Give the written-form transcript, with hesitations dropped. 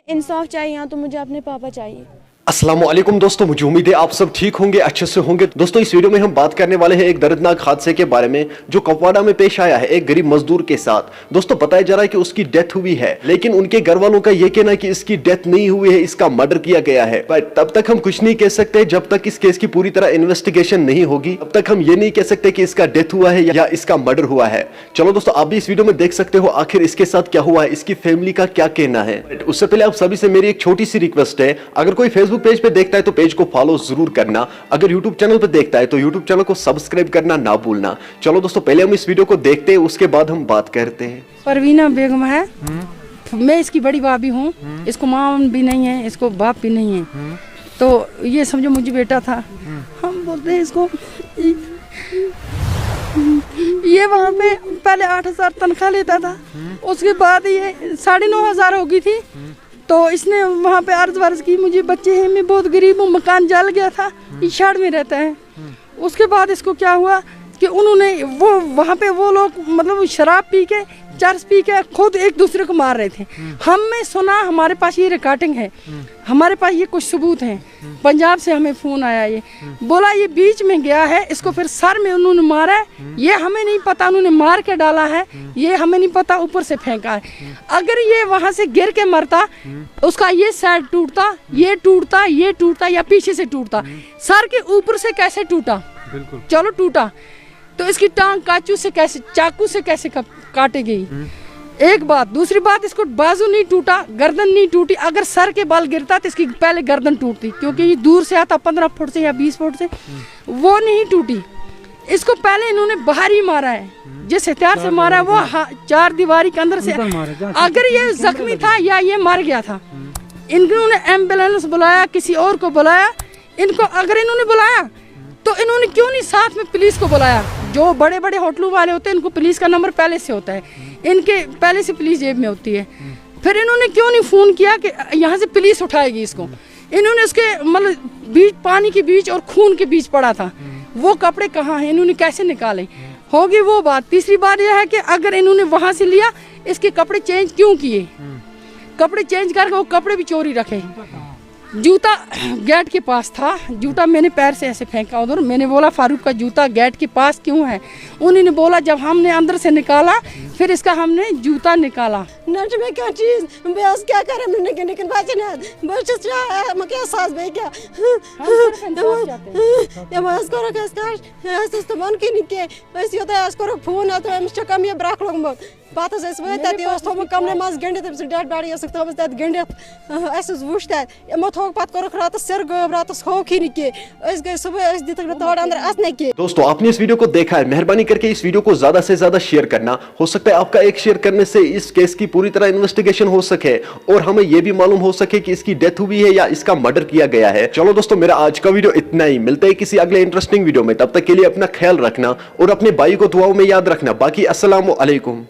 इंसाफ चाहिए, यहाँ तो मुझे अपने पापा चाहिए। अस्सलामुअलैकुम दोस्तों, मुझे उम्मीद है आप सब ठीक होंगे, अच्छे से होंगे। दोस्तों इस वीडियो में हम बात करने वाले हैं एक दर्दनाक हादसे के बारे में जो कुपवाड़ा में पेश आया है एक गरीब मजदूर के साथ। दोस्तों बताया जा रहा है कि उसकी डेथ हुई है, लेकिन उनके घर वालों का यह कहना है कि इसकी डेथ नहीं हुई है, इसका मर्डर किया गया है। पर तब तक हम कुछ नहीं कह सकते जब तक इस केस की पूरी तरह इन्वेस्टिगेशन नहीं होगी, तब तक हम ये नहीं कह सकते कि इसका डेथ हुआ है या इसका मर्डर हुआ है। चलो दोस्तों आप भी इस वीडियो में देख सकते हो आखिर इसके साथ क्या हुआ है, इसकी फैमिली का क्या कहना है। उससे पहले आप सभी से मेरी एक छोटी सी रिक्वेस्ट है, अगर कोई फेसबुक पेज पे देखता है तो पेज को फॉलो जरूर करना, अगर यूट्यूब चैनल पर देखता है तो यूट्यूब चैनल को सब्सक्राइब करना ना भूलना। चलो दोस्तों पहले हम इस वीडियो को देखते हैं, उसके बाद हम बात करते हैं। परवीना बेगम है, मैं इसकी बड़ी भाभी हूँ, इसको माँ भी नहीं है, इसको बाप भी नहीं है, तो ये समझो मुझे बेटा था। हम बोलते हैं इसको, ये वहाँ पे पहले 8,000 तनख्वाह लेता था, उसके बाद ये 9,500 हो गई थी, तो इसने वहाँ पे अर्ज वर्ज की, मुझे बच्चे हैं, मैं बहुत गरीब हूँ, मकान जल गया था, इशाड़ में रहता है। उसके बाद इसको क्या हुआ कि उन्होंने वो वहाँ पे वो लोग मतलब शराब पी के चर्च पी के खुद एक दूसरे को मार रहे थे। हमने सुना, हमारे पास ये रिकॉर्डिंग है, हमारे पास ये कुछ सबूत हैं। पंजाब से हमें फ़ोन आया, ये बोला ये बीच में गया है, इसको फिर सर में उन्होंने मारा है, ये हमें नहीं पता उन्होंने मार के डाला है, ये हमें नहीं पता ऊपर से फेंका है। अगर ये वहाँ से गिर के मरता, उसका ये साइड टूटता, ये टूटता, ये टूटता या पीछे से टूटता, सर के ऊपर से कैसे टूटा, चलो टूटा, तो इसकी टांग काचू से कैसे, चाकू से कैसे काटे गई। एक बात, दूसरी बात, इसको बाजू नहीं टूटा, गर्दन नहीं टूटी। अगर सर के बाल गिरता तो इसकी पहले गर्दन टूटती, क्योंकि ये दूर से आता 15 फुट से या 20 फुट से, वो नहीं टूटी। इसको पहले इन्होंने बाहर ही मारा है, जिस हथियार से मारा है वो 4 दीवारी के अंदर से। अगर ये जख्मी था या ये मर गया था, इन्होंने एम्बुलेंस बुलाया, किसी और को बुलाया, इनको अगर इन्होंने बुलाया तो इन्होंने क्यों नहीं साथ में पुलिस को बुलाया। जो बड़े बड़े होटलों वाले होते हैं, इनको पुलिस का नंबर पहले से होता है, इनके पहले से पुलिस जेब में होती है, फिर इन्होंने क्यों नहीं फ़ोन किया कि यहाँ से पुलिस उठाएगी इसको। इन्होंने उसके मतलब बीच, पानी के बीच और खून के बीच पड़ा था, वो कपड़े कहाँ हैं, इन्होंने कैसे निकाले, होगी वो बात। तीसरी बात यह है कि अगर इन्होंने वहाँ से लिया, इसके कपड़े चेंज क्यों किए, कपड़े चेंज करके वो कपड़े भी चोरी रखे। जूता गेट के पास था, जूता मैंने पैर से ऐसे फेंका उधर, मैंने बोला फारूक का जूता गेट के पास क्यों है, उन्होंने बोला जब हमने अंदर से निकाला फिर इसका हमने जूता निकाला। नट में क्या चीज बस क्या करे मैंने के निकल बाजे ना बस मैं क्या सास बे क्या ये बस करो क्या ऐसे तो मन के निके बस ये तो ऐसे करो फोन आ तो मिस्टर कम ये ब्राक लोग बात है इसमें तती उस तो कमरे मास गंडे तब से डेड बॉडी सकता है तत गंडे ऐसे वुश्ता ये मत हो बात करो रात सिर गो रात हो की निके इस गए सुबह इस दिन तक तोड़ अंदर असने के। दोस्तों आपने इस वीडियो को देखा है, मेहरबानी करके इस वीडियो को ज्यादा से ज्यादा शेयर करना। हो सकता है आपका एक शेयर करने से इस केस की पूरी तरह इन्वेस्टिगेशन हो सके और हमें यह भी मालूम हो सके कि इसकी डेथ हुई है या इसका मर्डर किया गया है। चलो दोस्तों मेरा आज का वीडियो इतना ही, मिलते हैं किसी अगले इंटरेस्टिंग वीडियो में, तब तक के लिए अपना ख्याल रखना और अपने भाई को दुआओं में याद रखना। बाकी अस्सलामु अलैकुम।